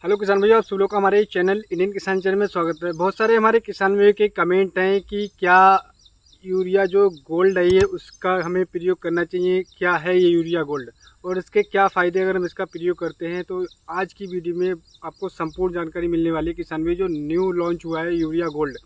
Hello किसान भैया, आप सब लोग का हमारे चैनल इंडियन किसान चैनल में स्वागत है। बहुत सारे हमारे किसान भैया के कमेंट हैं कि क्या यूरिया जो गोल्ड है ये उसका हमें प्रयोग करना चाहिए, क्या है ये यूरिया गोल्ड और इसके क्या फ़ायदे अगर हम इसका प्रयोग करते हैं। तो आज की वीडियो में आपको संपूर्ण जानकारी मिलने वाली है किसान भैया। जो न्यू लॉन्च हुआ है यूरिया गोल्ड,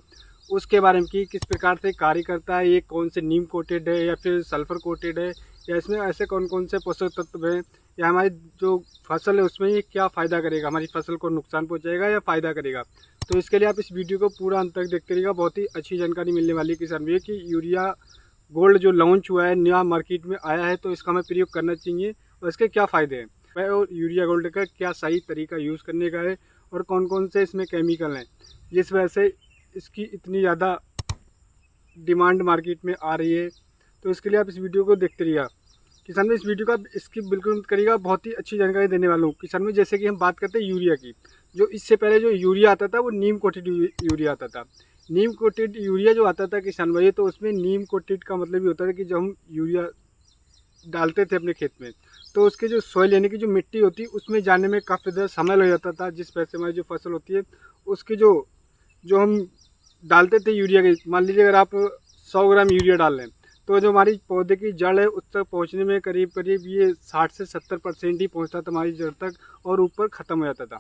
उसके बारे में कि किस प्रकार से कार्य करता है, ये कौन से नीम कोटेड है या फिर सल्फर कोटेड है, या इसमें ऐसे कौन कौन से पोषक तत्व हैं, या हमारी जो फसल है उसमें ये क्या फ़ायदा करेगा, हमारी फसल को नुकसान पहुंचाएगा या फ़ायदा करेगा। तो इसके लिए आप इस वीडियो को पूरा अंत तक देखते रहिएगा। बहुत ही अच्छी जानकारी मिलने वाली है किसान भैया कि यूरिया गोल्ड जो लॉन्च हुआ है, नया मार्केट में आया है, तो इसका हमें प्रयोग करना चाहिए और इसके क्या फ़ायदे हैं और यूरिया गोल्ड का क्या सही तरीका यूज़ करने का है और कौन कौन से इसमें केमिकल हैं जिस वजह से इसकी इतनी ज़्यादा डिमांड मार्केट में आ रही है। तो इसके लिए आप इस वीडियो को देखते रहिएगा किसान में। इस वीडियो का स्किप बिल्कुल मत करिएगा, बहुत ही अच्छी जानकारी देने वाला हूँ किसान में। जैसे कि हम बात करते हैं यूरिया की, जो इससे पहले जो यूरिया आता था वो नीम कोटेड यूरिया आता था। नीम कोटेड यूरिया जो आता था किसान भाई, तो उसमें नीम कोटेड का मतलब ये होता था कि जब हम यूरिया डालते थे अपने खेत में, तो उसके जो सॉइल यानी कि जो मिट्टी होती है उसमें जाने में काफ़ी ज़्यादा समय लग जाता था, जिस वजह से हमारी जो फसल होती है उसकी जो जो हम डालते थे यूरिया के, मान लीजिए अगर आप 100 ग्राम यूरिया डाल रहे हैं तो जो हमारी पौधे की जड़ है उस तक पहुँचने में करीब करीब ये 60 से 70% ही पहुँचता था हमारी जड़ तक, और ऊपर ख़त्म हो जाता था।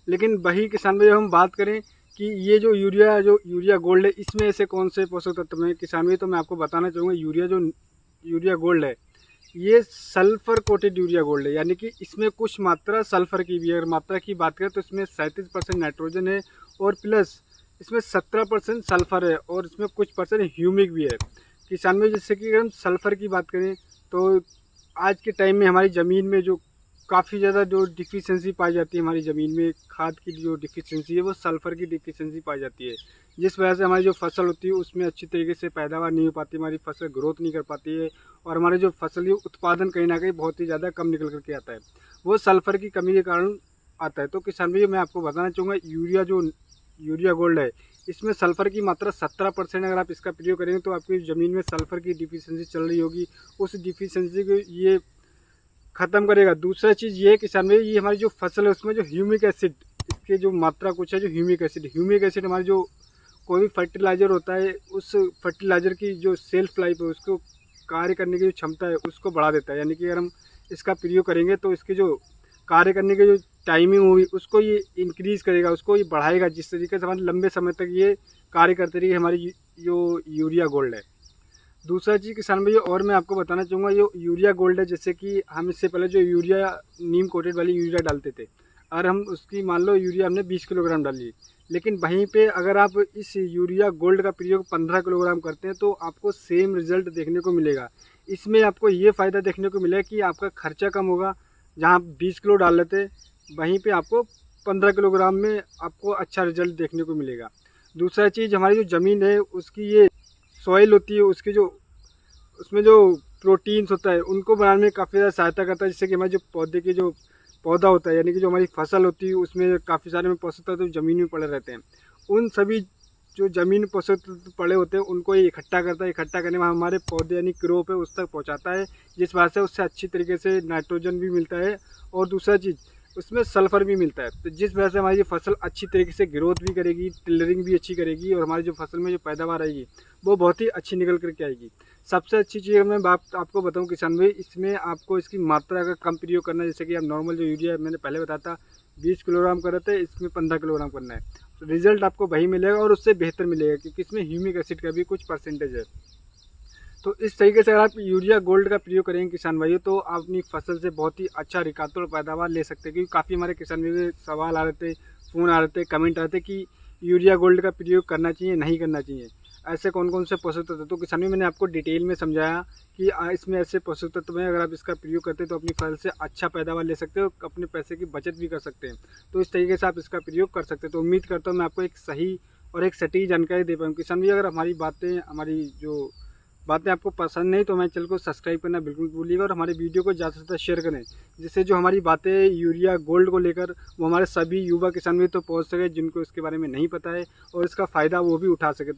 लेकिन वही किसान भाई हम बात करें कि ये जो यूरिया गोल्ड है, इसमें ऐसे कौन से पोषक तत्व हैं किसान भाई, तो मैं आपको बताना चाहूँगा। यूरिया गोल्ड है, ये सल्फर कोटेड यूरिया गोल्ड है, यानी कि इसमें कुछ मात्रा सल्फर की भी है। अगर मात्रा की बात करें तो इसमें 37% नाइट्रोजन है और प्लस इसमें 17% सल्फर है और इसमें कुछ परसेंट ह्यूमिक भी है किसान में। जैसे कि अगर हम सल्फर की बात करें तो आज के टाइम में हमारी ज़मीन में जो काफ़ी ज़्यादा जो डिफिशियंसी पाई जाती है, हमारी ज़मीन में खाद की जो डिफिशियंसी है वो सल्फ़र की डिफिशियंसी पाई जाती है, जिस वजह से हमारी जो फसल होती है उसमें अच्छी तरीके से पैदावार नहीं हो पाती, हमारी फसल ग्रोथ नहीं कर पाती है और हमारे जो फसली उत्पादन कहीं ना कहीं बहुत ही ज़्यादा कम निकल करके आता है। वो सल्फ़र की कमी के कारण आता है। तो किसान भैया मैं आपको बताना चाहूँगा, यूरिया गोल्ड है, इसमें सल्फ़र की मात्रा 17%। अगर आप इसका प्रयोग करेंगे तो आपकी ज़मीन में सल्फ़र की डिफिशियंसी चल रही होगी, उस डिफिशियंसी को ये ख़त्म करेगा। दूसरा चीज़ ये है किसान भाई, ये हमारी जो फसल है उसमें जो ह्यूमिक एसिड, इसके जो मात्रा कुछ है, जो ह्यूमिक एसिड हमारी जो कोई भी फर्टिलाइज़र होता है, उस फर्टिलाइज़र की जो सेल्फ लाइफ है, उसको कार्य करने की जो क्षमता है उसको बढ़ा देता है। यानी कि अगर हम इसका प्रयोग करेंगे तो इसकी जो कार्य करने की जो टाइमिंग होगी उसको ये इंक्रीज़ करेगा, उसको ये बढ़ाएगा, जिस तरीके से हमारे लंबे समय तक ये कार्य करती रही हमारी जो यूरिया गोल्ड है। दूसरा चीज़ किसान भैया और मैं आपको बताना चाहूँगा, जो यूरिया गोल्ड है, जैसे कि हम इससे पहले जो यूरिया नीम कोटेड वाली यूरिया डालते थे, और हम उसकी मान लो यूरिया हमने 20 किलोग्राम डाली, लेकिन वहीं पे अगर आप इस यूरिया गोल्ड का प्रयोग 15 किलोग्राम करते हैं तो आपको सेम रिजल्ट देखने को मिलेगा। इसमें आपको ये फ़ायदा देखने को मिलेगा कि आपका खर्चा कम होगा। जहाँ आप 20 किलो डाल लेते वहीं पर आपको 15 किलोग्राम में आपको अच्छा रिजल्ट देखने को मिलेगा। दूसरा चीज़, हमारी जो ज़मीन है उसकी ये सॉइल होती है, उसकी जो उसमें जो प्रोटीन्स होता है उनको बनाने में काफ़ी ज़्यादा सहायता करता है। जिससे कि हमारे जो पौधे की जो पौधा होता है, यानी कि जो हमारी फसल होती है, उसमें काफ़ी सारे में पोषक तत्व ज़मीन में पड़े रहते हैं। उन सभी जो ज़मीन में पोषक तत्व पड़े होते हैं उनको ये इकट्ठा करता है, इकट्ठा करने में हमारे पौधे यानी क्रॉप है उस तक पहुँचाता है, जिस वजह से उससे अच्छी तरीके से नाइट्रोजन भी मिलता है और दूसरा चीज़ उसमें सल्फ़र भी मिलता है। तो जिस वजह से हमारी फसल अच्छी तरीके से ग्रोथ भी करेगी, टिलरिंग भी अच्छी करेगी और हमारी जो फसल में जो पैदावार आएगी वो बहुत ही अच्छी निकल करके आएगी। सबसे अच्छी चीज़ मैं बात आपको बताऊं किसान भाई, इसमें आपको इसकी मात्रा का कम प्रयोग करना है। जैसे कि आप नॉर्मल जो यूरिया मैंने पहले बताया था 20 किलोग्राम कर रहे थे, इसमें 15 किलोग्राम करना है, तो रिजल्ट आपको वही मिलेगा और उससे बेहतर मिलेगा, क्योंकि इसमें ह्यूमिक एसिड का भी कुछ परसेंटेज है। तो इस तरीके से अगर आप यूरिया गोल्ड का प्रयोग करेंगे किसान भाइयों, तो आप अपनी फसल से बहुत ही अच्छा रिकार्ड पैदावार ले सकते हैं। क्योंकि काफ़ी हमारे किसान भाइयों के सवाल आ रहे थे, फ़ोन आ रहे थे, कमेंट आ रहे थे कि यूरिया गोल्ड का प्रयोग करना चाहिए नहीं करना चाहिए, ऐसे कौन कौन से पोषक तत्व। तो किसान भाई मैंने आपको डिटेल में समझाया कि इसमें ऐसे पोषक तत्व हैं, अगर आप इसका प्रयोग करते हैं तो अपनी फसल से अच्छा पैदावार ले सकते हो, अपने पैसे की बचत भी कर सकते हैं। तो इस तरीके से आप इसका प्रयोग कर सकते हैं। तो उम्मीद करता हूँ मैं आपको एक सही और एक सटीक जानकारी दे पाऊँ किसान भाई। अगर हमारी जो बातें आपको पसंद नहीं तो हमारे चैनल को सब्सक्राइब करना बिल्कुल भूलिएगा और हमारे वीडियो को ज़्यादा से ज़्यादा शेयर करें, जिससे जो हमारी बातें यूरिया गोल्ड को लेकर वो हमारे सभी युवा किसान भी तो पहुंच सके जिनको इसके बारे में नहीं पता है और इसका फ़ायदा वो भी उठा सके।